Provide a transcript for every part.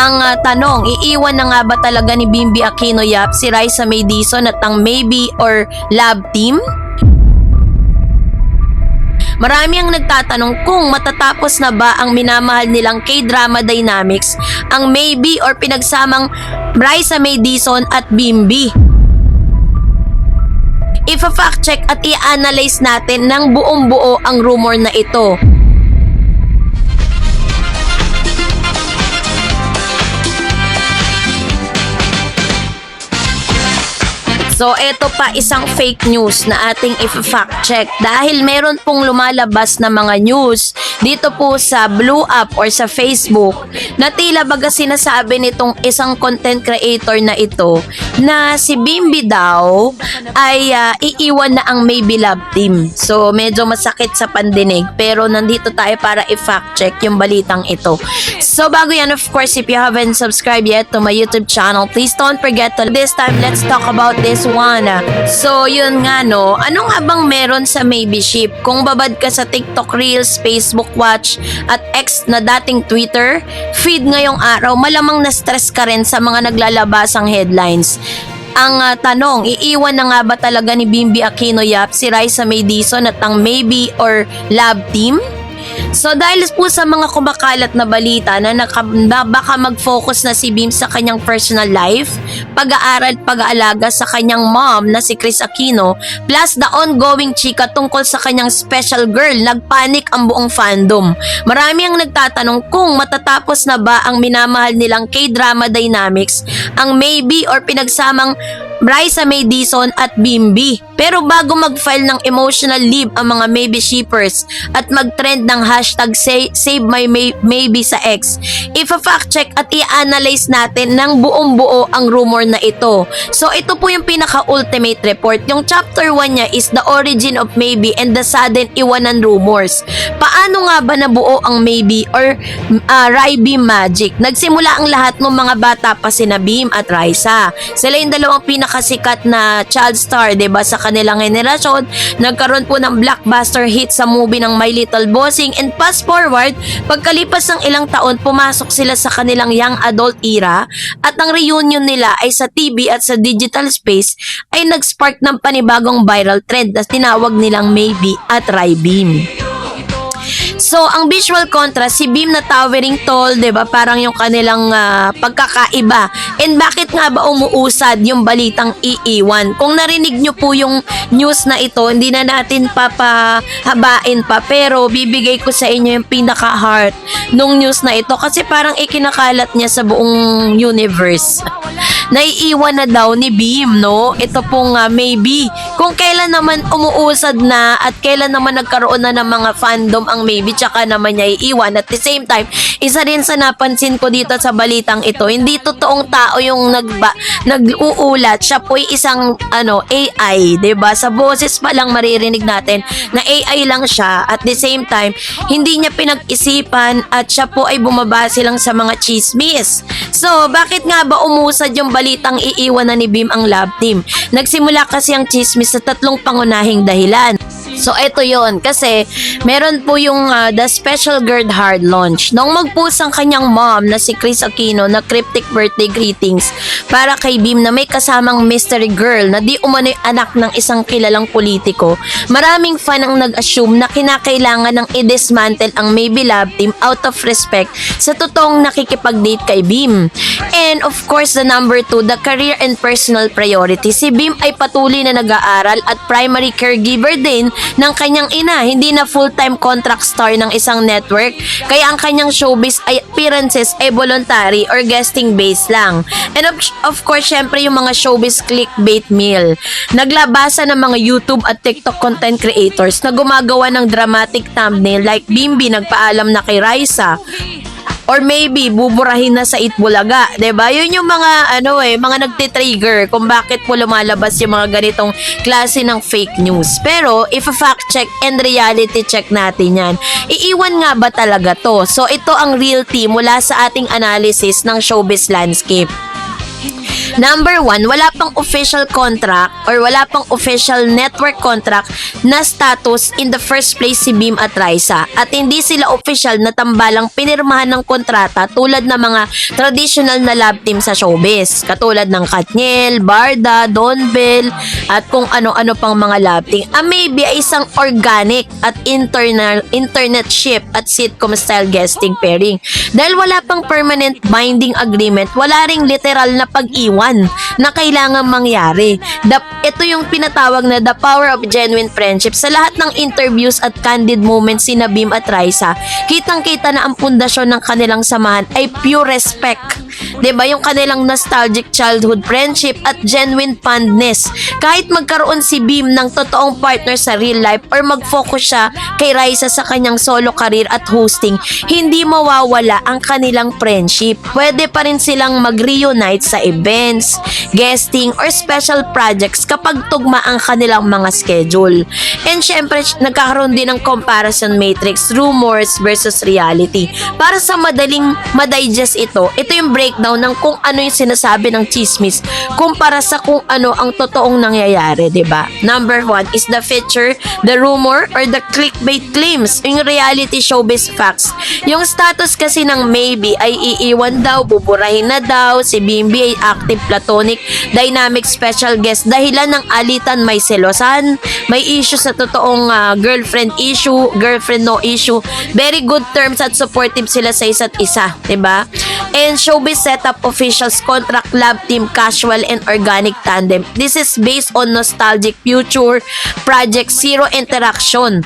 Ang tanong, iiwan na nga ba talaga ni Bimby Aquino Yap si Raisa May Dizon at ang maybe or love team? Marami ang nagtatanong kung matatapos na ba ang minamahal nilang K-drama dynamics, ang maybe or pinagsamang Raisa May Dizon at Bimby. Ifa-fact check at i-analyze natin ng buong buo ang rumor na ito. So, eto pa isang fake news na ating i-fact check dahil meron pong lumalabas na mga news dito po sa Blue App or sa Facebook na tila baga sinasabi nitong isang content creator na ito na si Bimby daw ay iiwan na ang Maybe Love Team. So, medyo masakit sa pandinig pero nandito tayo para i-fact check yung balitang ito. So, bago yan, of course, if you haven't subscribed yet to my YouTube channel, please don't forget to this time, let's talk about this one. So, yun nga no, ano nga bang meron sa Maybe Ship? Kung babad ka sa TikTok Reels, Facebook Watch, at X na dating Twitter, feed ngayong araw, malamang na-stress ka rin sa mga naglalabasang headlines. Ang tanong, iiwan na nga ba talaga ni Bimby Aquino Yap si Raisa May Dizon at ang maybe or love team? So dahil po sa mga kumakalat na balita na baka mag-focus na si Bim sa kanyang personal life, pag-aaral, pag-aalaga sa kanyang mom na si Kris Aquino, plus the ongoing chika tungkol sa kanyang special girl, nagpanik ang buong fandom. Marami ang nagtatanong kung matatapos na ba ang minamahal nilang K-drama dynamics, ang maybe or pinagsamang Raisa May Dizon at Bimby. Pero bago mag-file ng emotional leave ang mga maybe shippers at mag-trend ng hashtag save my maybe sa X, ifa-fact check at i-analyze natin ng buong buo ang rumor na ito. So ito po yung pinaka-ultimate report. Yung chapter 1 niya is the origin of maybe and the sudden iwanan rumors. Paano nga ba nabuo ang maybe or Rai Bim magic? Nagsimula ang lahat ng mga bata pa sina Bim at Raisa. Sila yung dalawang pinakasikat na child star, 'di ba, sa kanilang henerasyon. Nagkaroon po ng blockbuster hit sa movie ng My Little Bossing, and fast forward, pagkalipas ng ilang taon, pumasok sila sa kanilang young adult era at ang reunion nila ay sa TV at sa digital space ay nag-spark ng panibagong viral trend na tinawag nilang Maybe at Rai Bim. So, ang visual contrast, si Bim na towering tall, 'di ba? Parang yung kanilang pagkakaiba. And bakit nga ba umuusad yung balitang iiwan? Kung narinig nyo po yung news na ito, hindi na natin papahabain pa, pero bibigay ko sa inyo yung pinaka-heart nung news na ito kasi parang ikinakalat niya sa buong universe. Naiiwan na daw ni Bim, no? Ito pong maybe. Kung kailan naman umuusad na at kailan naman nagkaroon na ng mga fandom ang maybe, tsaka naman niya iiwan. At the same time, isa rin sa napansin ko dito sa balitang ito, hindi totoong tao yung nag-uulat. Siya po ay isang AI, 'di ba? Sa boses pa lang maririnig natin na AI lang siya. At the same time, hindi niya pinag-isipan at siya po ay bumabase lang sa mga chismis. So, bakit nga ba umusad yung balitang iiwan na ni Bim ang love team? Nagsimula kasi ang chismis sa tatlong pangunahing dahilan. So, eto yon kasi meron po yung The Special Girl Hard launch. Nung mag-post ang kanyang mom na si Kris Aquino na cryptic birthday greetings para kay Bim na may kasamang mystery girl na di umano'y anak ng isang kilalang politiko, maraming fan ang nag-assume na kinakailangan ng i-dismantle ang Maybe Love Team out of respect sa totoong nakikipag-date kay Bim. And of course, the number 2, the career and personal priority. Si Bim ay patuloy na nag-aaral at primary caregiver din ng kanyang ina, hindi na full-time contract star ng isang network, kaya ang kanyang showbiz ay appearances ay voluntary or guesting based lang. And of course, syempre yung mga showbiz clickbait meal. Naglabasa ng mga YouTube at TikTok content creators na gumagawa ng dramatic thumbnail like Bimby nagpaalam na kay Raisa, or maybe buburahin na sa Itbulaga, 'di ba? Yun yung mga mga nagti-trigger kung bakit po lumalabas yung mga ganitong klase ng fake news. Pero if a fact check and reality check natin 'yan, iiwan nga ba talaga 'to? So ito ang real tea mula sa ating analysis ng showbiz landscape. Number 1, wala pang official contract or wala pang official network contract na status in the first place si Beam at Raisa. At hindi sila official na tambalang pinirmahan ng kontrata tulad ng mga traditional na love team sa showbiz. Katulad ng Katniel, Barda, Don Bell, at kung ano-ano pang mga love team. Maybe ay isang organic at internet ship at sitcom style guesting pairing. Dahil wala pang permanent binding agreement, wala ring literal na pag-iwan na kailangan mangyari. Ito yung pinatawag na the power of genuine friendship. Sa lahat ng interviews at candid moments sina Beam at Raisa, kitang-kita na ang pundasyon ng kanilang samahan ay pure respect. 'Di ba? Yung kanilang nostalgic childhood friendship at genuine fondness. Kahit magkaroon si Beam ng totoong partner sa real life or mag-focus siya kay Raisa sa kanyang solo career at hosting, hindi mawawala ang kanilang friendship. Pwede pa rin silang mag-reunite sa events, guesting, or special projects kapag tugma ang kanilang mga schedule. And syempre, nagkakaroon din ng comparison matrix, rumors versus reality. Para sa madaling madigest ito yung breakdown ng kung ano yung sinasabi ng chismis kumpara sa kung ano ang totoong nangyayari, 'di ba? Number 1 is the feature, the rumor, or the clickbait claims, yung reality showbiz facts. Yung status kasi ng maybe ay iiwan daw, buburahin na daw, si Bimbi ay active platonic, dynamic special guest, dahilan ng alitan may selosan, may issue sa totoong girlfriend issue, girlfriend no issue, very good terms at supportive sila sa isa't isa, 'di ba? And showbiz setup officials, contract, love team, casual, and organic tandem. This is based on nostalgic future project, zero interaction.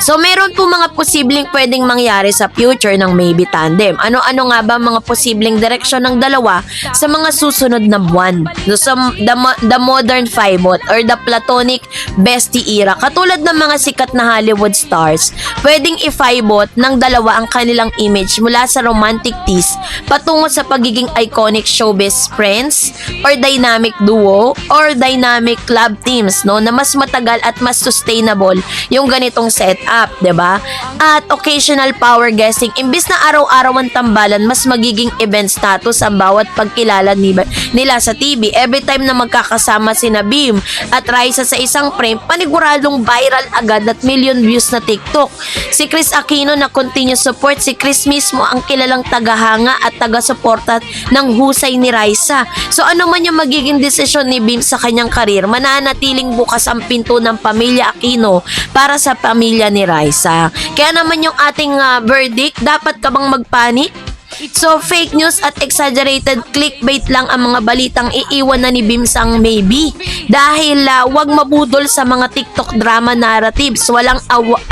So, meron po mga posibleng pwedeng mangyari sa future ng maybe tandem. Ano-ano nga ba mga posibleng direksyon ng dalawa sa mga susunod na buwan? So, the modern five-bot or the platonic bestie era. Katulad ng mga sikat na Hollywood stars, pwedeng i-five-bot ng dalawa ang kanilang image mula sa romantic tease patungo sa pagiging iconic showbiz friends or dynamic duo or dynamic club teams, no, na mas matagal at mas sustainable yung ganitong setup, 'di ba? At occasional power guesting, imbis na araw-araw ang tambalan, mas magiging event status ang bawat pagkilala nila sa TV. Every time na magkakasama sina Beam at Raisa sa isang frame, paniguradong viral agad at million views na TikTok. Si Chris Aquino na continuous support, si Chris mismo ang kilalang tagahanga at taga-suporta ng husay ni Raisa. So ano man yung magiging desisyon ni Beam sa kanyang karir, mananatiling bukas ang pinto ng pamilya Aquino para sa pamilya ni Raisa. Kaya naman yung ating verdict, dapat ka bang magpanik? So, fake news at exaggerated clickbait lang ang mga balitang iiwan na ni Beam sang maybe. Dahil wag mabudol sa mga TikTok drama narratives. Walang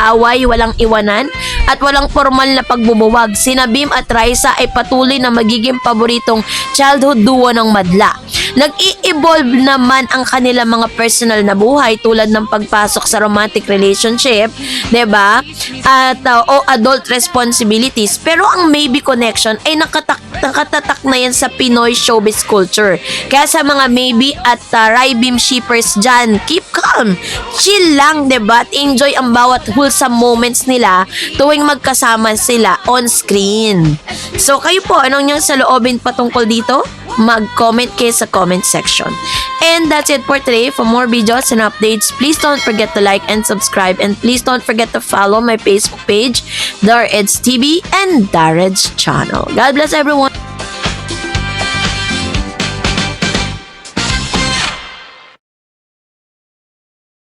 away, walang iwanan, at walang formal na pagbubuwag. Sina Beam at Raisa ay patuloy na magiging paboritong childhood duo ng madla. Nag-i-evolve naman ang kanilang mga personal na buhay tulad ng pagpasok sa romantic relationship, 'di ba? At o adult responsibilities. Pero ang maybe connection ay nakatatak na yan sa Pinoy showbiz culture. Kaya sa mga maybe at Rai-Beam shippers dyan, keep calm, chill lang, 'di ba? At enjoy ang bawat wholesome moments nila tuwing magkasama sila on screen. So kayo po, anong niyang saloobin patungkol dito? Mag-comment kayo sa comment section. And that's it for today. For more videos and updates, please don't forget to like and subscribe, and please don't forget to follow my Facebook page, Dareds TV and Dareds channel. God bless everyone.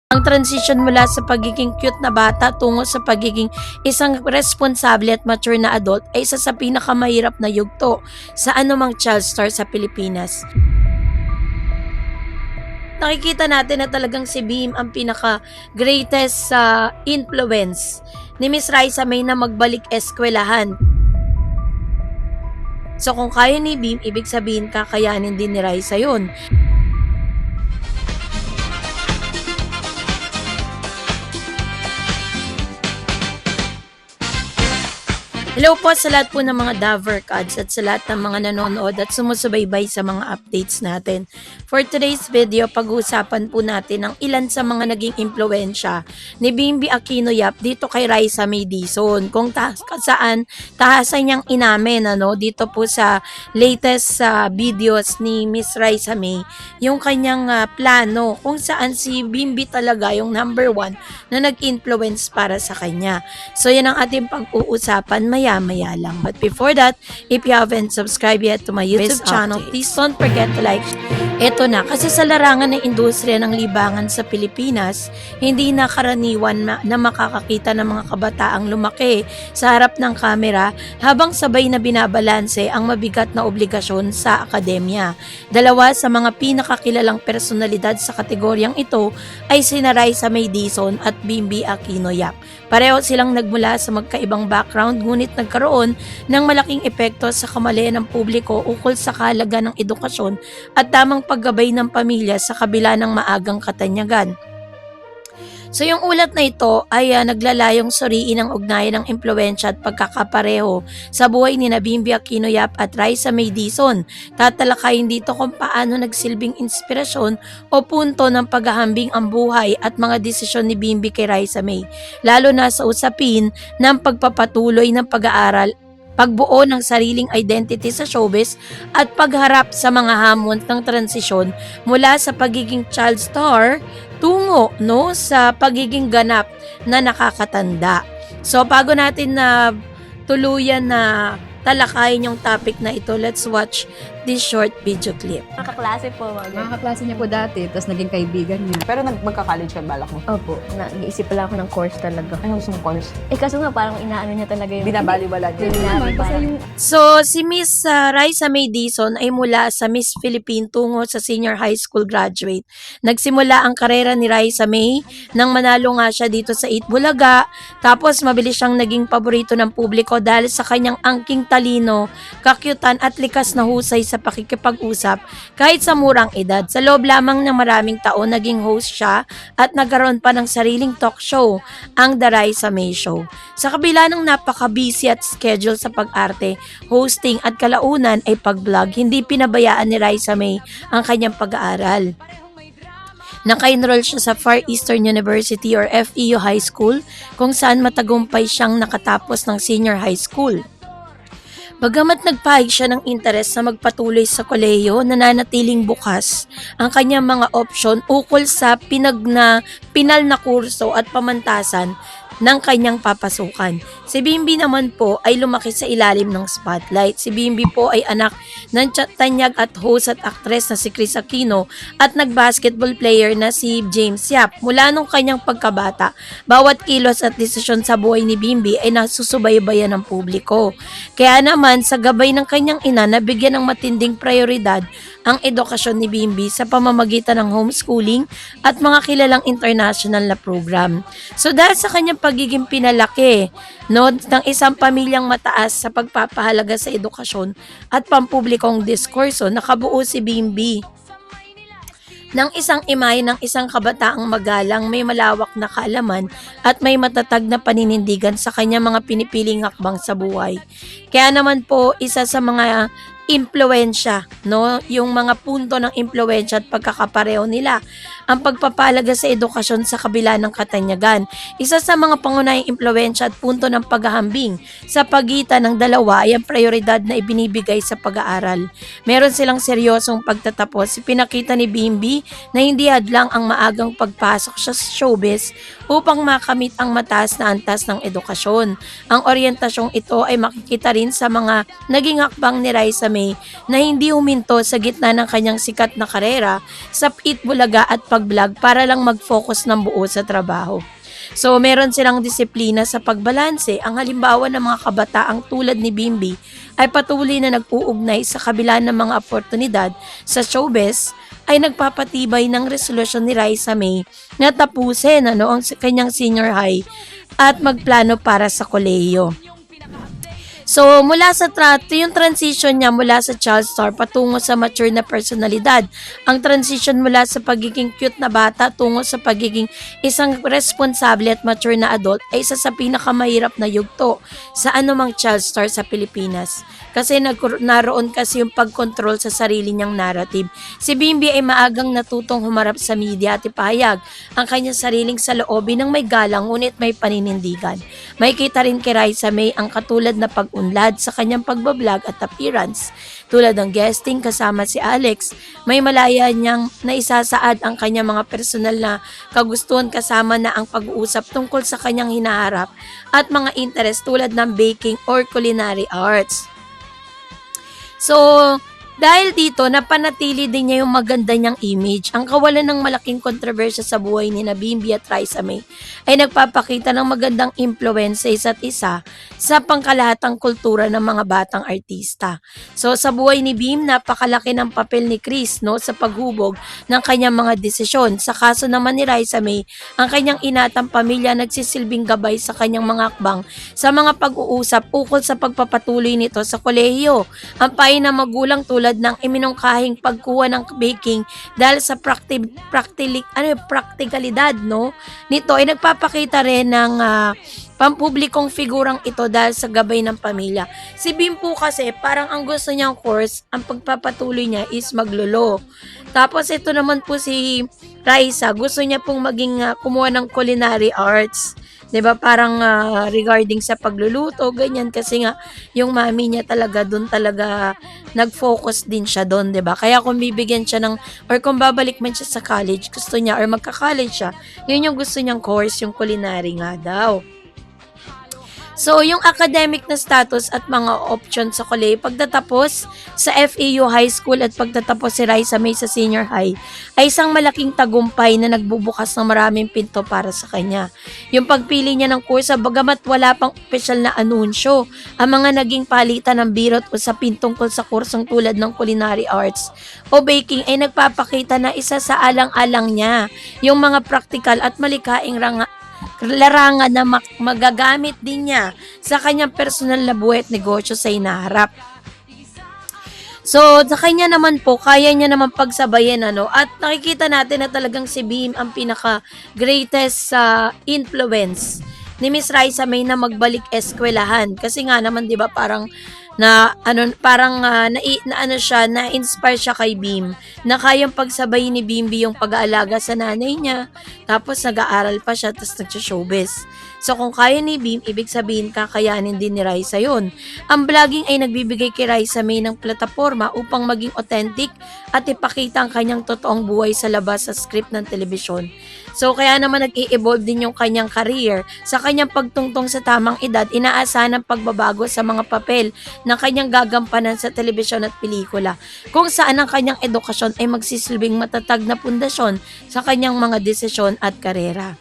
Ang transition mula sa pagiging cute na bata tungo sa pagiging isang responsable at mature na adult ay isa sa pinakamahirap na yugto sa anumang child star sa Pilipinas. Nakikita natin na talagang si Beam ang pinaka-greatest influence ni Miss Raisa May na magbalik eskwelahan. So kung kaya ni Beam, ibig sabihin kakayanin din ni Raisa yun. Hello po sa lahat po ng mga Daver Cards at sa lahat ng mga nanonood at sumusubaybay sa mga updates natin. For today's video, pag-uusapan po natin ang ilan sa mga naging impluensya ni Bimby Aquino Yap dito kay Raisa May Dizon. Kung saan tahasan niyang inamin dito po sa latest videos ni Miss Raisa May, yung kanyang plano kung saan si Bimby talaga yung number one na nag-influence para sa kanya. So yan ang ating pag-uusapan maya-maya lang. But before that, if you haven't subscribed yet to my YouTube channel, please don't forget to like. Eto na, kasi sa larangan ng industriya ng libangan sa Pilipinas, hindi na karaniwan na makakakita ng mga kabataang lumaki sa harap ng kamera habang sabay na binabalanse ang mabigat na obligasyon sa akademya. Dalawa sa mga pinakakilalang personalidad sa kategoryang ito ay sina Raisa May Dizon at Bimby Aquino Yap. Pareho silang nagmula sa magkaibang background ngunit nagkaroon ng malaking epekto sa kamalayan ng publiko ukol sa kahalaga ng edukasyon at tamang paggabay ng pamilya sa kabila ng maagang katanyagan. So yung ulat na ito ay naglalayong suriin ang ugnayan ng impluwensya at pagkakapareho sa buhay ni Bimby Aquino Yap at Raisa May Dizon. Tatalakayin dito kung paano nagsilbing inspirasyon o punto ng paghahambing ang buhay at mga desisyon ni Bimby kay Raisa May, lalo na sa usapin ng pagpapatuloy ng pag-aaral, pagbuo ng sariling identity sa showbiz at pagharap sa mga hamon ng transisyon mula sa pagiging child star tungo sa pagiging ganap na nakakatanda. So bago natin na tuluyan na talakayin yung topic na ito, let's watch this short video clip. Makaklase po. Mga kaklase niya po dati, tapos naging kaibigan niya. Pero magka-college ka balak mo? Opo, nag-iisip pala ako ng course talaga. Anong gusto mong course? Kaso nga parang inaano niya talaga yung... Binabaliwala din. Sinabi parang... So, si Miss Raisa May Dizon ay mula sa Miss Philippine tungo sa senior high school graduate. Nagsimula ang karera ni Raisa May nang manalo nga siya dito sa 8 Bulaga. Tapos, mabilis siyang naging paborito ng publiko dahil sa kanyang angking talino, kakyutan at likas na husay sa pakikipag-usap kahit sa murang edad. Sa loob lamang ng maraming taon, naging host siya at nagkaroon pa ng sariling talk show, ang The Raisa May Show. Sa kabila ng napaka-busy at schedule sa pag-arte, hosting at kalaunan ay pag-vlog, hindi pinabayaan ni Raisa May ang kanyang pag-aaral. Naka-enroll siya sa Far Eastern University or FEU High School kung saan matagumpay siyang nakatapos ng senior high school. Bagamat nagpahig siya ng interes na magpatuloy sa kolehiyo, nananatiling bukas ang kanyang mga opsyon ukol sa pinal na kurso at pamantasan ng kanyang papasukan. Si Bimby naman po ay lumaki sa ilalim ng spotlight. Si Bimby po ay anak ng tanyag at host at actress na si Kris Aquino at nag-basketball player na si James Yap. Mula nung kanyang pagkabata, bawat kilos at desisyon sa buhay ni Bimby ay nasusubaybayan ng publiko. Kaya naman, sa gabay ng kanyang ina, nabigyan ng matinding prioridad ang edukasyon ni Bimby sa pamamagitan ng homeschooling at mga kilalang international na program. So dahil sa kanyang pagiging pinalaki ng isang pamilyang mataas sa pagpapahalaga sa edukasyon at pampublikong diskurso, nakabuo si Bimby ng isang imahe ng isang kabataang magalang, may malawak na kaalaman at may matatag na paninindigan sa kanyang mga pinipiling hakbang sa buhay. Kaya naman po, isa sa mga impluwensya, yung mga punto ng impluwensya at pagkakapareho nila, ang pagpapalaga sa edukasyon sa kabila ng katanyagan. Isa sa mga pangunahing impluwensya at punto ng paghahambing sa pagitan ng dalawa ay ang prioridad na ibinibigay sa pag-aaral. Meron silang seryosong pagtatapos. Pinakita ni Bimby na hindi hadlang ang maagang pagpasok sa showbiz upang makamit ang mataas na antas ng edukasyon. Ang oryentasyong ito ay makikita rin sa mga naging hakbang ni Raisa May na hindi huminto sa gitna ng kanyang sikat na karera sa 8 Bulaga at pag-vlog para lang mag-focus ng buo sa trabaho. So, meron silang disiplina sa pagbalanse. Ang halimbawa ng mga kabataang tulad ni Bimby ay patuloy na nag-uugnay sa kabila ng mga oportunidad sa showbiz ay nagpapatibay ng resolusyon ni Raisa May na tapusin ang kanyang senior high at magplano para sa kolehiyo. So, mula sa yung transition niya mula sa child star patungo sa mature na personalidad. Ang transition mula sa pagiging cute na bata tungo sa pagiging isang responsable at mature na adult ay isa sa pinakamahirap na yugto sa anumang child star sa Pilipinas. Kasi naroon kasi yung pagkontrol sa sarili niyang narrative. Si Bimbi ay maagang natutong humarap sa media at ipahayag ang kanyang sariling saloobin ng may galang ngunit may paninindigan. May kita rin kay Raisa May ang katulad na pag-unlad sa kanyang pagbablog at appearance. Tulad ng guesting kasama si Alex, may malaya niyang naisasaad ang kanyang mga personal na kagustuhan kasama na ang pag-uusap tungkol sa kanyang hinaharap at mga interest tulad ng baking or culinary arts. So, dahil dito, napanatili din niya yung maganda niyang image. Ang kawalan ng malaking kontrobersya sa buhay ni Bimbi at Raisa May ay nagpapakita ng magandang impluwensya sa isa't isa sa pangkalahatang kultura ng mga batang artista. So, sa buhay ni Bim, napakalaki ng papel ni Chris sa paghubog ng kanyang mga desisyon. Sa kaso naman ni Raisa May, ang kanyang inatang pamilya nagsisilbing gabay sa kanyang mga akbang sa mga pag-uusap ukol sa pagpapatuloy nito sa kolehiyo. Ang payo ng magulang tulad ng iminungkahing pagkuha ng baking dahil sa praktikalidad nito ay nagpapakita rin ng pampublikong figurang ito dahil sa gabay ng pamilya. Si Bim po kasi parang ang gusto niyang course, ang pagpapatuloy niya is maglolo. Tapos ito naman po si Raisa, gusto niya pong maging kumuha ng culinary arts. 'Di ba? Parang regarding sa pagluluto, ganyan kasi nga yung mami niya talaga doon talaga nag-focus din siya doon, 'di ba? Kaya kung bibigyan siya ng or kung babalik man siya sa college, gusto niya or magka-college siya, yun yung gusto niyang course, yung culinary nga daw. So, yung academic na status at mga options sa kolehiyo pagtatapos sa FEU High School at pagtatapos si Raisa May sa senior high ay isang malaking tagumpay na nagbubukas ng maraming pinto para sa kanya. Yung pagpili niya ng kursa, bagamat wala pang opisyal na anunsyo, ang mga naging palitan ng birot o sa pintungkol sa kursong tulad ng culinary arts o baking ay nagpapakita na isa sa alang-alang niya yung mga praktikal at malikaing larangan na magagamit din niya sa kanyang personal na buhay at negosyo sa hinaharap. So, sa kanya naman po, kaya niya naman pagsabayan at nakikita natin na talagang si Bim ang pinaka-greatest influence ni Miss Raisa May na magbalik eskwelahan. Kasi nga naman 'di ba parang na-inspire siya kay Bim na kayang pagsabay ni Bimbi yung pag-aalaga sa nanay niya, tapos nag-aaral pa siya, tapos nag-showbiz. So kung kaya ni Bim, ibig sabihin kakayanin din ni Raisa yun. Ang vlogging ay nagbibigay kay Raisa May ng plataforma upang maging authentic at ipakita ang kanyang totoong buhay sa labas sa script ng telebisyon. So kaya naman nag-i-evolve din yung kanyang career. Sa kanyang pagtungtong sa tamang edad, inaasahan ang pagbabago sa mga papel na kanyang gagampanan sa telebisyon at pelikula, kung saan ang kanyang edukasyon ay magsisilbing matatag na pundasyon sa kanyang mga desisyon at karera.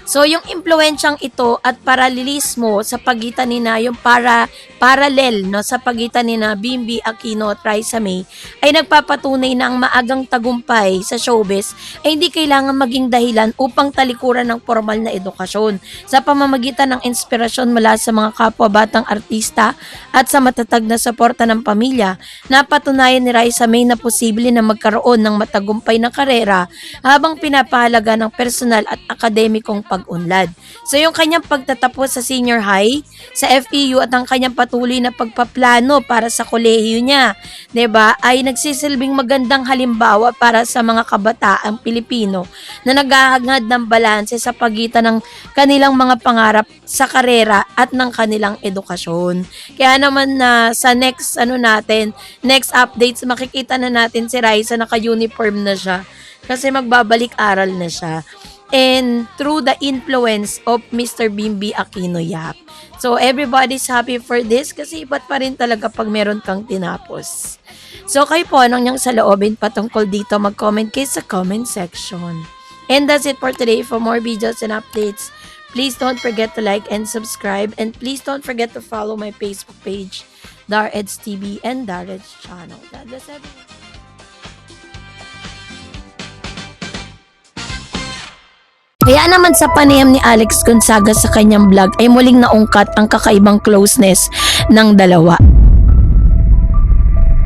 So, yung impluensyang ito at paralelismo sa pagitan yung parallel sa pagitan ni Bimbi Aquino at Raisa May ay nagpapatunay na ang maagang tagumpay sa showbiz ay hindi kailangan maging dahilan upang talikuran ng formal na edukasyon sa pamamagitan ng inspirasyon mula sa mga kapwa batang artista at sa matatag na suporta ng pamilya. Napatunayan ni Raisa May na posible na magkaroon ng matagumpay na karera habang pinapahalaga ng personal at akademikong pag-unlad. So yung kanyang pagtatapos sa senior high, sa FEU at ang kanyang patuloy na pagpaplano para sa kolehiyo niya, 'di ba, ay nagsisilbing magandang halimbawa para sa mga kabataang Pilipino na naghahangad ng balanse sa pagitan ng kanilang mga pangarap sa karera at ng kanilang edukasyon. Kaya naman sa next next updates, makikita na natin si Raisa naka-uniform na siya kasi magbabalik aral na siya. And through the influence of Mr. Bimbi Aquino Yap. So, everybody's happy for this kasi iba't pa rin talaga pag meron kang tinapos. So, kayo po, anong niyang saloobin patungkol dito? Mag-comment kayo sa comment section. And that's it for today. For more videos and updates, please don't forget to like and subscribe. And please don't forget to follow my Facebook page, Dareds TV and Dareds Channel. God bless everyone. Kaya naman sa panayam ni Alex Gonzaga sa kanyang vlog ay muling naungkat ang kakaibang closeness ng dalawa.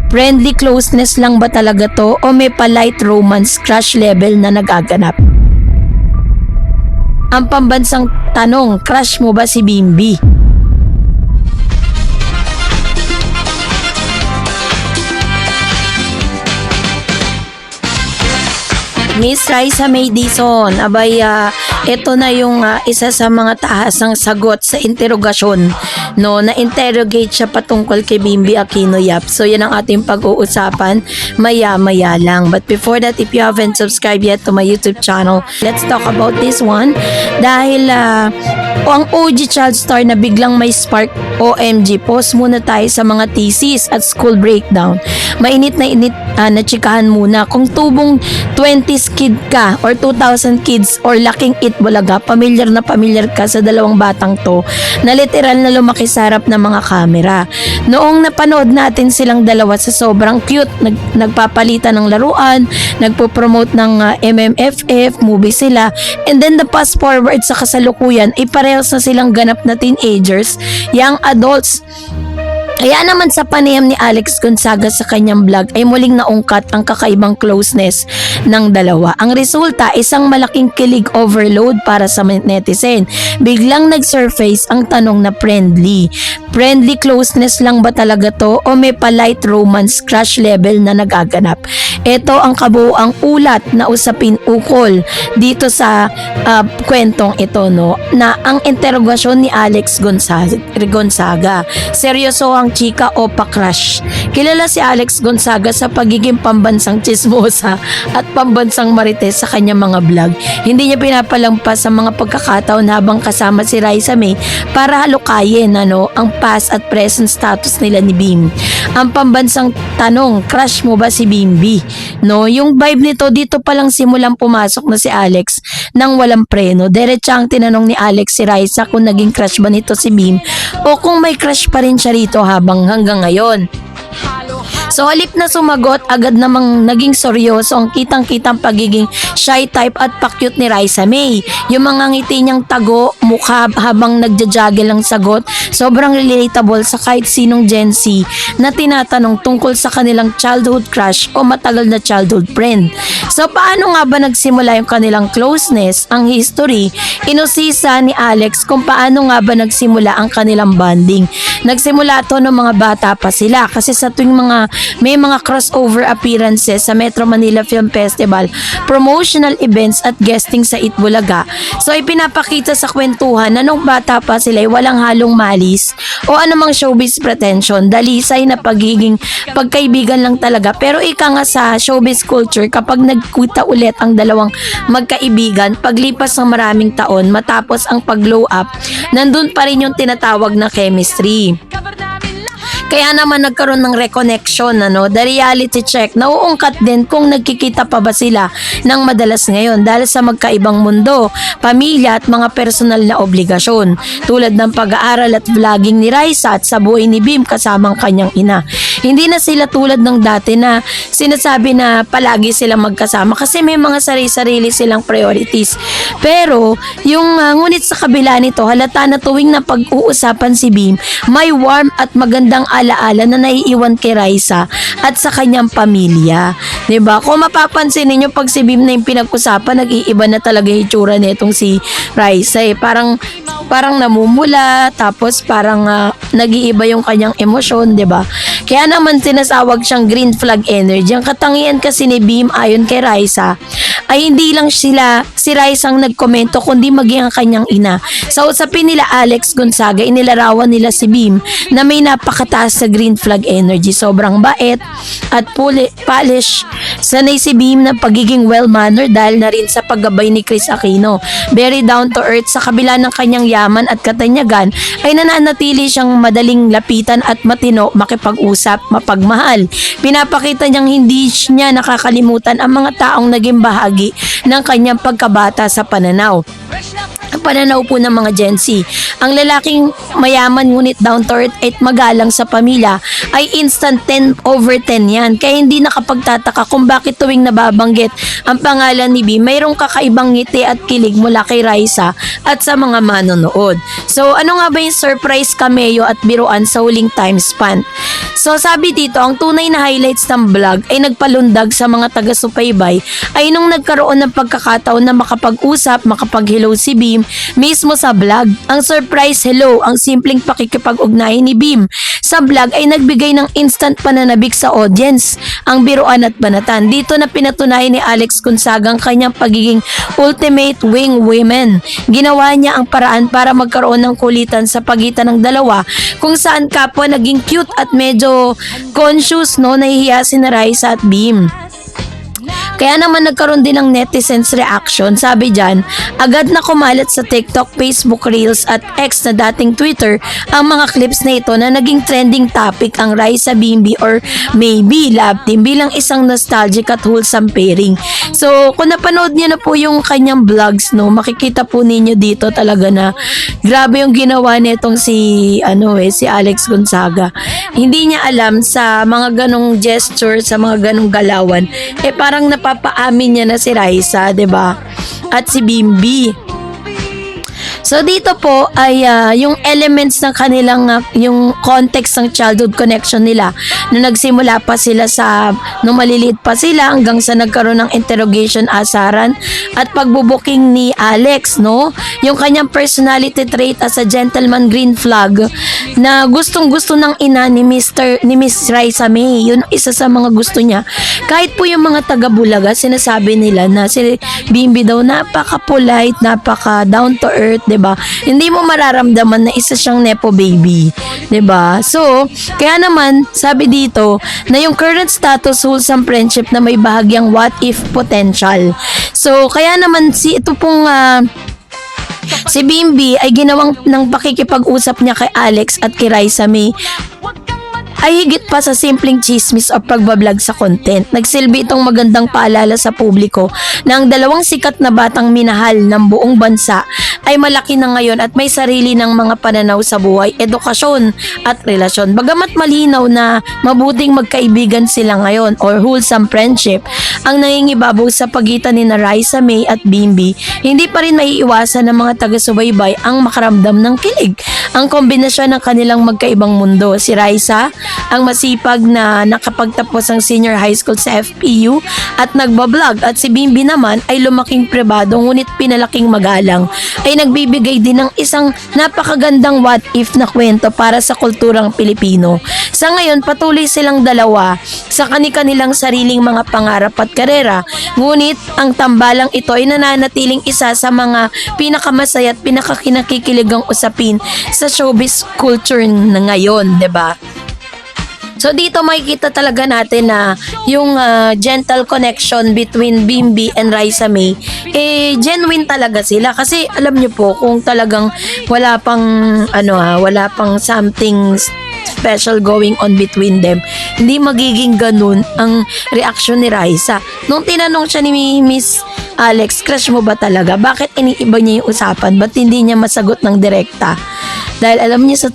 Friendly closeness lang ba talaga to o may polite romance crush level na nagaganap? Ang pambansang tanong, crush mo ba si Bimbi? Miss Raisa May Dizon, abay, ito na yung isa sa mga tahasang sagot sa interogasyon, no, na-interrogate siya patungkol kay Bimbi Aquino Yap. So, yan ang ating pag-uusapan maya-maya lang. But before that, if you haven't subscribed yet to my YouTube channel, let's talk about this one. Dahil, ang OG child star na biglang may spark, OMG, pause muna tayo sa mga thesis at school breakdown. Mainit na init na chikahan muna. Kung tubong 20s kid ka or 2000 kids or laking it bulaga, pamilyar na pamilyar ka sa dalawang batang to na literal na lumaki sa harap ng mga kamera. Noong napanood natin silang dalawa sa sobrang cute, nagpapalitan ng laruan, nagpo-promote ng MMFF, movie sila, and then the fast forward sa kasalukuyan ay parehas na silang ganap na teenagers, young adults. Kaya naman sa panayam ni Alex Gonzaga sa kanyang vlog ay muling naungkat ang kakaibang closeness ng dalawa. Ang resulta, isang malaking kilig overload para sa netizen. Biglang nag-surface ang tanong na friendly. Friendly closeness lang ba talaga to o may polite romance crush level na nagaganap? Ito ang kabuuang ulat na usapin ukol dito sa kwentong ito, no, na ang interogasyon ni Alex Gonzaga. Seryoso ang chika o pa-crush. Kilala si Alex Gonzaga sa pagiging pambansang chismosa at pambansang marites sa kanyang mga vlog. Hindi niya pinapalampas sa mga pagkakataon habang kasama si Raisa May para halukayin ang past at present status nila ni Bim. Ang pambansang tanong, crush mo ba si Bimbi? No, yung vibe nito dito pa lang simulang pumasok na si Alex nang walang preno. Diretsang tinanong ni Alex si Raisa kung naging crush ba nito si Bim o kung may crush pa rin siya rito habang hanggang ngayon. So halip na sumagot, agad namang naging seryoso ang kitang-kitang pagiging shy type at pa-cute ni Raisa May. Yung mga ngiti niyang tago, mukha habang nagja-juggle ang sagot, sobrang relatable sa kahit sinong Gen Z na tinatanong tungkol sa kanilang childhood crush o matagal na childhood friend. So paano nga ba nagsimula yung kanilang closeness? Ang history, inusisa ni Alex kung paano nga ba nagsimula ang kanilang bonding. Nagsimula to ng mga bata pa sila kasi sa tuwing may mga crossover appearances sa Metro Manila Film Festival, promotional events at guesting sa Itbulaga. So ipinapakita sa kwentuhan na nung bata pa sila ay walang halong malis o anumang showbiz pretension, dalisay na pagkaibigan lang talaga. Pero ika nga sa showbiz culture, kapag nagkita ulit ang dalawang magkaibigan, paglipas ng maraming taon matapos ang pag-glow up, nandun pa rin yung tinatawag na chemistry. Kaya naman nagkaroon ng reconnection, the reality check. Nauungkat din kung nagkikita pa ba sila ng madalas ngayon dahil sa magkaibang mundo, pamilya at mga personal na obligasyon. Tulad ng pag-aaral at vlogging ni Raisa at sa buhay ni Bim kasamang kanyang ina. Hindi na sila tulad ng dati na sinasabi na palagi silang magkasama kasi may mga sarili-sarili silang priorities. Pero yung ngunit sa kabila nito, halata na tuwing na pag-uusapan si Bim, may warm at magandang alaala na naiiwan kay Raisa at sa kanyang pamilya. 'Di ba? Kung mapapansin niyo pag si Bim na yung pinag-usapan, nag-iiba na talaga yung itsura nitong si Raisa. Parang namumula, tapos parang nag-iiba yung kanyang emosyon, 'di ba? Kaya naman sinasawag siyang green flag energy. Ang katangian kasi ni Bim ayon kay Raisa ay hindi lang si Raisa ang nagkomento kundi maging ang kanyang ina. Sa usapin nila Alex Gonzaga, inilarawan nila si Bim na may napakataas sa green flag energy. Sobrang bait at polish. Sanay si Bim ng pagiging well-mannered dahil na rin sa paggabay ni Chris Aquino. Very down to earth, sa kabila ng kanyang yaman at katanyagan ay nananatili siyang madaling lapitan at matino, makipag-usap, mapagmahal. Pinapakita niyang hindi niya nakakalimutan ang mga taong naging bahagi ng kanyang pagkabata sa pananaw. ang pananaw po ng mga Gen Z. Ang lalaking mayaman ngunit down to earth at magalang sa pamilya ay instant 10/10 yan. Kaya hindi nakapagtataka kung bakit tuwing nababanggit ang pangalan ni B, mayroong kakaibang ngiti at kilig mula kay Raisa at sa mga manonood. So ano nga ba yung surprise cameo at biruan sa huling time span? So sabi dito, ang tunay na highlights ng vlog ay nagpalundag sa mga taga-subaybay ay nung nagkaroon ng pagkakataon na makapag-usap, makapag-hello si Beam mismo sa vlog. Ang surprise hello, ang simpleng pakikipag-ugnayan ni Beam sa vlog ay nagbigay ng instant pananabik sa audience. Ang biruan at banatan. Dito na pinatunayan ni Alex Gonzaga ang kanyang pagiging ultimate wing women. Ginawa niya ang paraan para magkaroon ng kulitan sa pagitan ng dalawa kung saan kapwa naging cute at medyo conscious, no, nahihiya si Raisa at Beam. Kaya naman nagkaroon din ng netizens reaction. Sabi dyan, agad na kumalat sa TikTok, Facebook Reels at X na dating Twitter ang mga clips na ito na naging trending topic ang Raisa Bimbi or maybe love team bilang isang nostalgic at wholesome pairing. So kung napanood niyo na po yung kanyang vlogs, no, makikita po ninyo dito talaga na grabe yung ginawa nitong si Alex Gonzaga. Hindi niya alam sa mga ganong gesture, sa mga ganong galawan, parang napapaamin niya na si Raisa, 'di ba? At si Bimbi. So dito po ay yung elements ng kanilang yung context ng childhood connection nila nung nagsimula pa sila nung maliliit pa sila hanggang sa nagkaroon ng interrogation asaran at pagbubuking ni Alex, no? Yung kanyang personality trait as a gentleman green flag na gustong-gusto ng ina ni Miss Raisa May. Yun isa sa mga gusto niya. Kahit po yung mga taga-Bulaga, sinasabi nila na si Bimbi daw napaka-polite, napaka-down to earth, 'di ba? Hindi mo mararamdaman na isa siyang nepo baby, 'di ba? So, kaya naman sabi dito na yung current status wholesome friendship na may bahagyang what if potential. So, kaya naman ito pong si Bimbi ay ginawang ng pakikipag-usap niya kay Alex at kay Raisa May ay higit pa sa simpleng chismis o pagbablog sa content. Nagsilbi itong magandang paalala sa publiko na ang dalawang sikat na batang minahal ng buong bansa ay malaki na ngayon at may sarili ng mga pananaw sa buhay, edukasyon at relasyon. Bagamat malinaw na mabuting magkaibigan sila ngayon or wholesome friendship ang nangingibabaw sa pagitan ni Raisa May at Bimbi, hindi pa rin maiiwasan ng mga taga-subaybay ang makaramdam ng kilig. Ang kombinasyon ng kanilang magkaibang mundo. Si Raisa, ang masipag na nakapagtapos ng senior high school sa FPU at nagbablog, at si Bimbi naman ay lumaking pribado ngunit pinalaking magalang, ay nagbibigay din ng isang napakagandang what if na kwento para sa kulturang Pilipino. Sa ngayon, patuloy silang dalawa sa kani-kanilang sariling mga pangarap at karera, ngunit ang tambalang ito ay nananatiling isa sa mga pinakamasaya at pinakakinakikiligang usapin sa showbiz culture na ngayon, 'di ba? So dito makikita talaga natin na yung gentle connection between Bimbi and Raisa May, genuine talaga sila. Kasi alam niyo po, kung talagang wala pang something special going on between them, hindi magiging ganun ang reaksyon ni Raisa. Nung tinanong siya ni Miss Alex, crush mo ba talaga? Bakit iniiba niya yung usapan? Ba't hindi niya masagot ng direkta? Dahil alam niya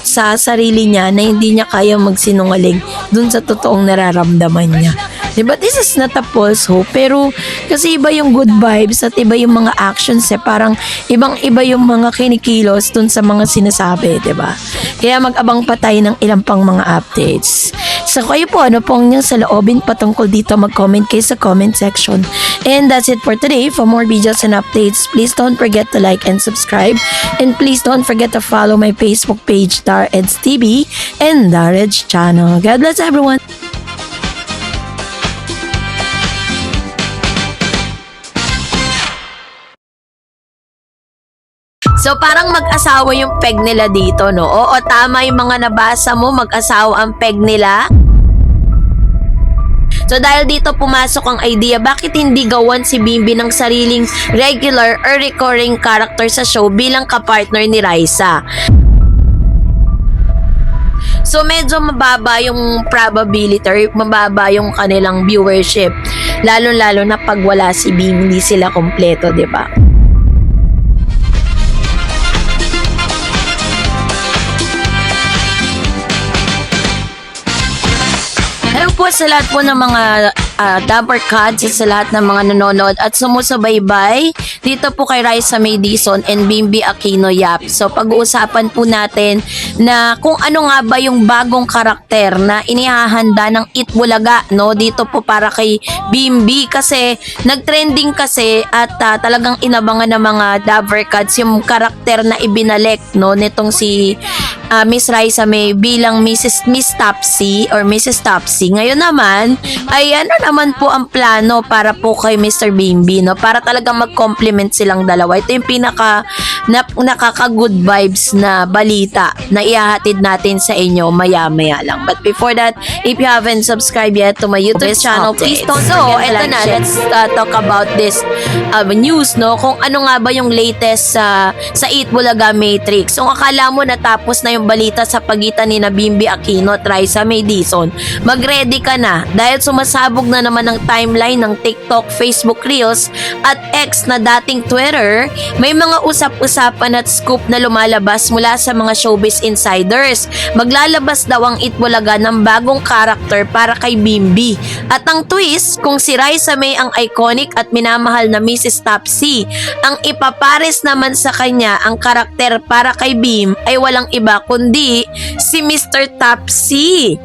sa sarili niya na hindi niya kaya magsinungaling dun sa totoong nararamdaman niya. Diba? This is not a false hope. Pero kasi iba yung good vibes at iba yung mga actions. Parang ibang-iba yung mga kinikilos dun sa mga sinasabi. Diba? Kaya mag-abang pa tayo ng ilang pang mga updates. So kayo po, ano pong niyang sa loobin patungkol dito, mag-comment kayo sa comment section. And that's it for today. For more videos and updates, please don't forget to like and subscribe. And please don't forget to follow my Facebook page, Dareds TV and Dareds channel. God bless everyone! So parang mag-asawa yung peg nila dito, no? Oo, tama yung mga nabasa mo, mag-asawa ang peg nila. So dahil dito pumasok ang idea, bakit hindi gawan si Bimbi ng sariling regular or recurring character sa show bilang kapartner ni Raisa? So medyo mababa yung probability or mababa yung kanilang viewership. Lalo-lalo na pag wala si Bimbi, hindi sila kompleto, 'di ba? po sa lahat po ng mga Dapper Cats, sa lahat ng mga nanonood at sumusubaybay dito po kay Raisa May Dizon and Bimby Aquino Yap. So pag-uusapan po natin na kung ano nga ba yung bagong karakter na inihahanda ng Itbulaga, no, dito po para kay Bimby, kasi nagtrending kasi at talagang inabangan ng mga Dapper Cats yung karakter na ibinalik, no, nitong si Miss Raisa May bilang Miss Topsy or Mrs. Topsy. Ngayon naman ay ano naman po ang plano para po kay Mr. Bimby, no? Para talagang mag-complement silang dalawa. Ito yung nakaka-good vibes na balita na ihahatid natin sa inyo maya-maya lang. But before that, if you haven't subscribed yet to my YouTube channel, please don't forget to like, let's talk about this news, no? Kung ano nga ba yung latest sa Itbulaga Matrix. Kung akala mo natapos na yung balita sa pagitan ni Bimby Aquino at Raisa May Dizon, mag-ready ka na dahil sumasabog na naman ang timeline ng TikTok, Facebook Reels at X na dating Twitter. May mga usap-usapan at scoop na lumalabas mula sa mga showbiz insiders. Maglalabas daw ang Itbulaga ng bagong karakter para kay Bimby. At ang twist, kung si Raisa May ang iconic at minamahal na Mrs. Topsy, ang ipapares naman sa kanya ang karakter para kay Bim ay walang iba kundi si Mr. Topsy.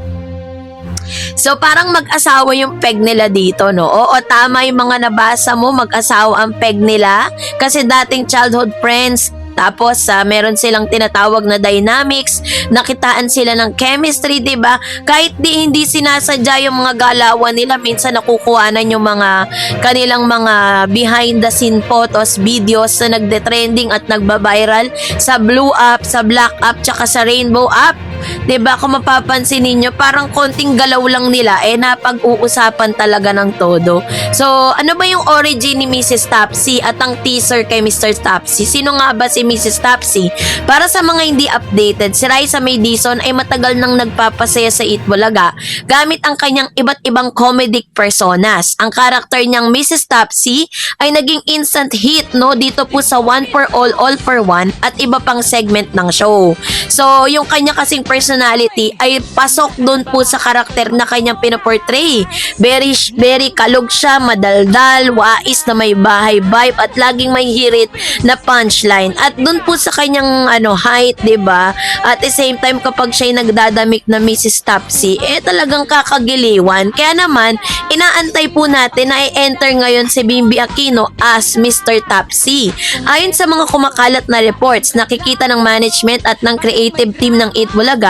So parang mag-asawa yung peg nila dito, no? Oo, tama yung mga nabasa mo, mag-asawa ang peg nila kasi dating childhood friends. Tapos meron silang tinatawag na dynamics, nakitaan sila ng chemistry, 'di ba? Kahit hindi sinasadya yung mga galawan nila, minsan nakukuhanan yung mga kanilang mga behind the scene photos, videos na nagde-trending at nagba-viral sa Blue App, sa Black App, tsaka sa Rainbow App. 'Di ba? Kung mapapansin ninyo, parang konting galaw lang nila napag-uusapan talaga ng todo. So, ano ba yung origin ni Mrs. Topsy at ang teaser kay Mr. Topsy? Sino nga ba si Mrs. Topsy? Para sa mga hindi updated, si Raisa May Dizon ay matagal nang nagpapasaya sa Itbulaga gamit ang kanyang iba't ibang comedic personas. Ang karakter niyang Mrs. Topsy ay naging instant hit, no, dito po sa One for All for One at iba pang segment ng show. So, yung kanya kasing personality ay pasok doon po sa karakter na kanyang pinaportray. Very kalog siya, madaldal, wais na may bahay vibe at laging may hirit na punchline. At doon po sa kanyang height, 'di ba? At the same time kapag siya nagdadamik na Mrs. Topsy, talagang kakagiliwan. Kaya naman, inaantay po natin na i-enter ngayon si Bimby Aquino as Mr. Topsy. Ayon sa mga kumakalat na reports, nakikita ng management at ng creative team ng Itbulaga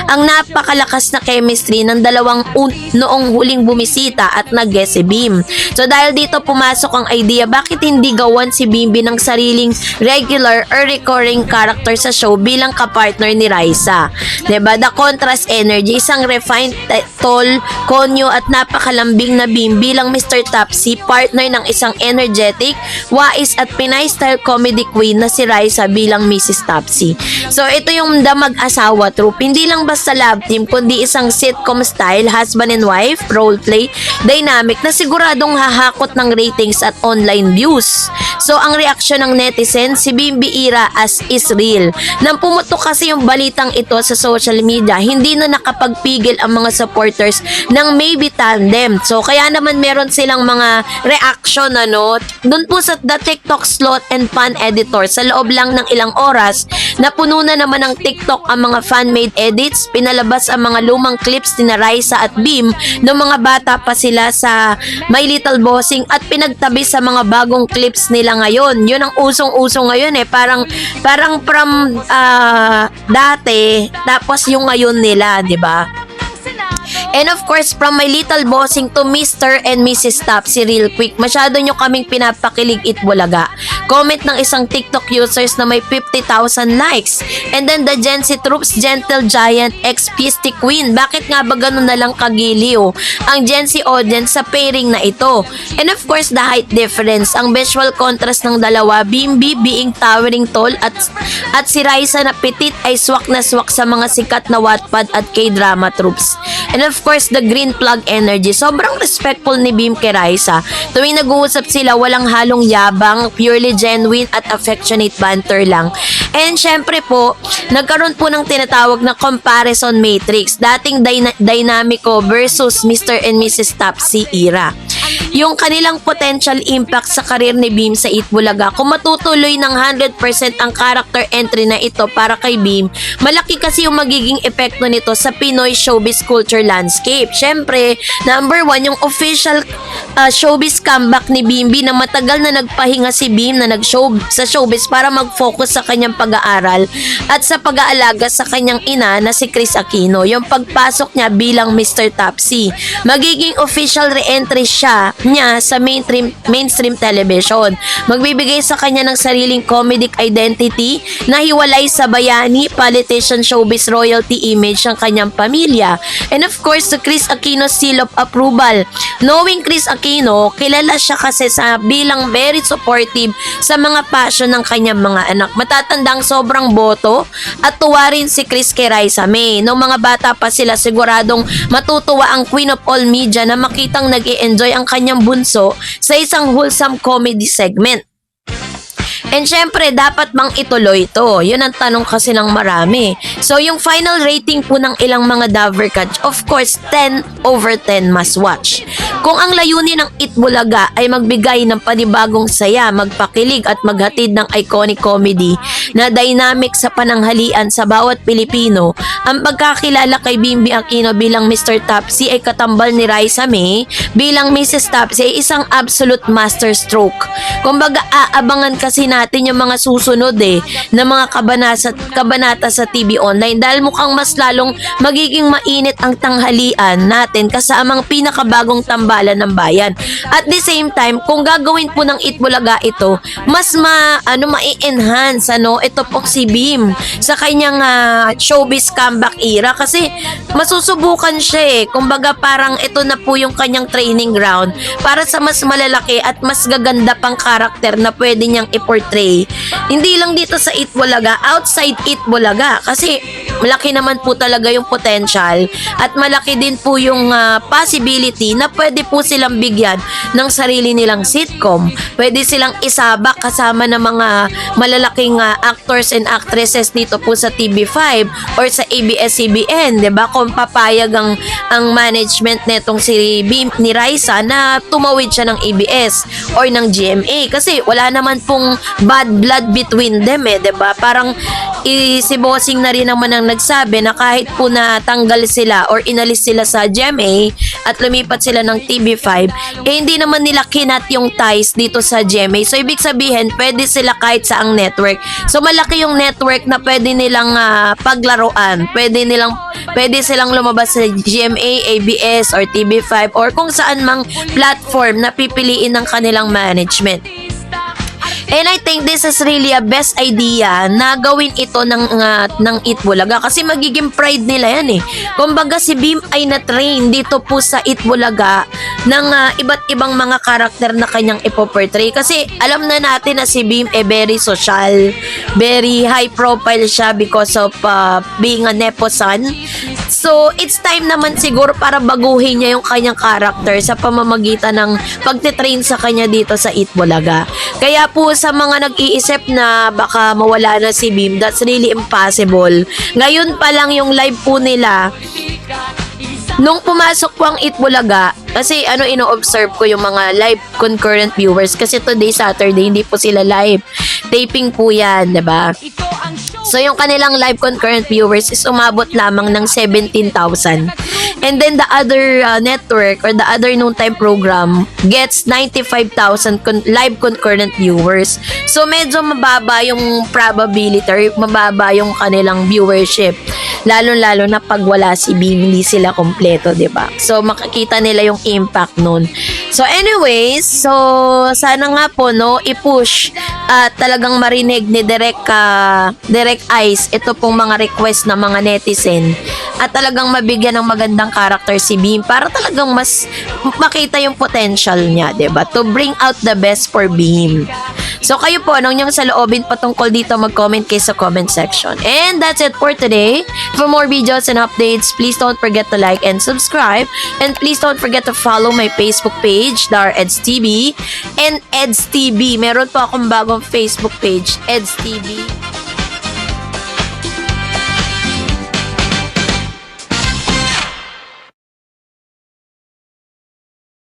ang napakalakas na chemistry ng dalawang noong huling bumisita at nag-guest si Bim. So dahil dito pumasok ang idea, bakit hindi gawan si Bimby ng sariling regular or recurring character sa show bilang kapartner ni Raisa. Diba? The contrast energy, isang refined, tall, konyo at napakalambing na Bim bilang Mr. Topsy, partner ng isang energetic, wais at Pinay-style comedy queen na si Raisa bilang Mrs. Topsy. So ito yung the mag-asawa troop. Hindi lang basta love team, kundi isang sitcom style, husband and wife, role play, dynamic na siguradong hahakot ng ratings at online views. So ang reaksyon ng netizen, si Bimby era as is real. Nang pumutok kasi yung balitang ito sa social media, hindi na nakapagpigil ang mga supporters ng maybe tandem. So kaya naman meron silang mga reaction dun po sa the TikTok slot and fan editor. Sa loob lang ng ilang oras, napuno na naman ng TikTok ang mga fan-made edits, pinalabas ang mga lumang clips ni Raisa at Bim ng mga bata pa sila sa My Little Bossing at pinagtabi sa mga bagong clips nila ngayon. Yun ang usong-uso ngayon parang from dati tapos yung ngayon nila, 'di ba? And of course, from My Little Bossing to Mr. and Mrs. Topsy, real quick, masyado nyo kaming pinapakilig Itbulaga. Comment ng isang TikTok users na may 50,000 likes. And then the Gen Z troops, Gentle Giant, ex-Pisty Queen. Bakit nga ba ganun na lang kagiliw ang Gen Z audience sa pairing na ito? And of course, the height difference. Ang visual contrast ng dalawa, Bimby being towering tall at si Raisa na petit ay swak na swak sa mga sikat na Wattpad at K-drama troops. And of course, the green plug energy. Sobrang respectful ni Bim kay Raisa. Tuwing nag-uusap sila, walang halong yabang, purely purely genuine at affectionate banter lang. And syempre po, nagkaroon po ng tinatawag na comparison matrix, dating Dynamico versus Mr. and Mrs. Topsy era. Yung kanilang potential impact sa karir ni Beam sa Eat Bulaga, kung matutuloy ng 100% ang character entry na ito para kay Beam, malaki kasi yung magiging epekto nito sa Pinoy showbiz culture landscape. Syempre, number 1, yung official showbiz comeback ni Bimbi na matagal na nagpahinga si Beam na sa showbiz para mag-focus sa kanyang pag-aaral at sa pag-aalaga sa kanyang ina na si Chris Aquino. Yung pagpasok niya bilang Mr. Topsy, magiging official re-entry niya sa mainstream television. Magbibigay sa kanya ng sariling comedic identity na hiwalay sa bayani, politician, showbiz, royalty image ng kanyang pamilya. And of course, the Chris Aquino seal of approval. Knowing Chris Aquino, kilala siya kasi bilang very supportive sa mga passion ng kanyang mga anak. Matatandang sobrang boto at tuwa rin si Chris kay Raisa May. Noong mga bata pa sila, siguradong matutuwa ang Queen of All Media na makitang nag-i-enjoy ang kanyang bunso sa isang wholesome comedy segment. And syempre, dapat bang ituloy ito? Yun ang tanong kasi ng marami. So, yung final rating po ng ilang mga Davercats, of course, 10/10 must watch. Kung ang layunin ng Eat Bulaga ay magbigay ng panibagong saya, magpakilig at maghatid ng iconic comedy na dynamic sa pananghalian sa bawat Pilipino, ang pagkakilala kay Bimbi Aquino bilang Mr. Topsy ay katambal ni Raisa May bilang Mrs. Topsy ay isang absolute masterstroke. Kumbaga, aabangan kasi natin yung mga susunod na mga kabanata sa TV online dahil mukhang mas lalong magiging mainit ang tanghalian natin kasamang pinakabagong tambalan ng bayan. At the same time, kung gagawin po ng Eat Bulaga ito, mas mai-enhance ito pong si Beam sa kanyang showbiz comeback era kasi masusubukan siya kumbaga parang ito na po yung kanyang training ground para sa mas malalaki at mas gaganda pang karakter na pwede niyang i-portray. Hindi lang dito sa Eat Bulaga, outside Eat Bulaga kasi malaki naman po talaga yung potential at malaki din po yung possibility na pwede po silang bigyan ng sarili nilang sitcom. Pwede silang isabak kasama ng mga malalaking actors and actresses dito po sa TV5 or sa ABS-CBN, 'di ba? Kung papayag ang management netong si Beam ni Raisa na tumawid siya ng ABS or ng GMA kasi wala naman pong bad blood between them 'di ba? Parang si Bossing na rin naman ang nagsabi na kahit po natanggal sila or inalis sila sa GMA at lumipat sila ng TV5, hindi naman nila kinat yung ties dito sa GMA. So, ibig sabihin, pwede sila kahit saang network. So, malaki yung network na pwede nilang paglaruan. Pwede silang lumabas sa GMA, ABS, or TV5, or kung saan mang platform na pipiliin ng kanilang management. And I think this is really a best idea na gawin ito ng Eat Bulaga kasi magiging pride nila yan Kumbaga si Beam ay na-train dito po sa Eat Bulaga ng iba't ibang mga karakter na kanyang ipoportray kasi alam na natin na si Beam very social, very high profile siya because of being a nepo son. So, it's time naman siguro para baguhin niya yung kanyang karakter sa pamamagitan ng pagtitrain sa kanya dito sa Eat Bulaga. Kaya po sa mga nag-iisip na baka mawala na si Beam, that's really impossible. Ngayon pa lang yung live po nila, nung pumasok po ang Eat Bulaga, kasi ino-observe ko yung mga live concurrent viewers kasi today Saturday hindi po sila live. Taping po yan, 'di ba? So yung kanilang live concurrent viewers is umabot lamang ng 17,000. And then the other network or the other noontime program gets 95,000 live concurrent viewers. So medyo mababa yung probability or mababa yung kanilang viewership. Lalo-lalo na pag wala si Beam, hindi sila kompleto, 'di ba? So makikita nila yung impact nun. So anyways, so sana nga po i-push at talagang marinig ni Direct Eyes ito pong mga request ng mga netizen at talagang mabigyan ng magandang character si Beam para talagang mas makita yung potential niya, 'di ba? To bring out the best for Beam. So kayo po, anong niyang saloobin patungkol dito, mag-comment kayo sa comment section. And that's it for today. For more videos and updates, please don't forget to like and subscribe. And please don't forget to follow my Facebook page, Dar Eds TV, and Eds TV. Meron po akong bagong Facebook page, Eds TV.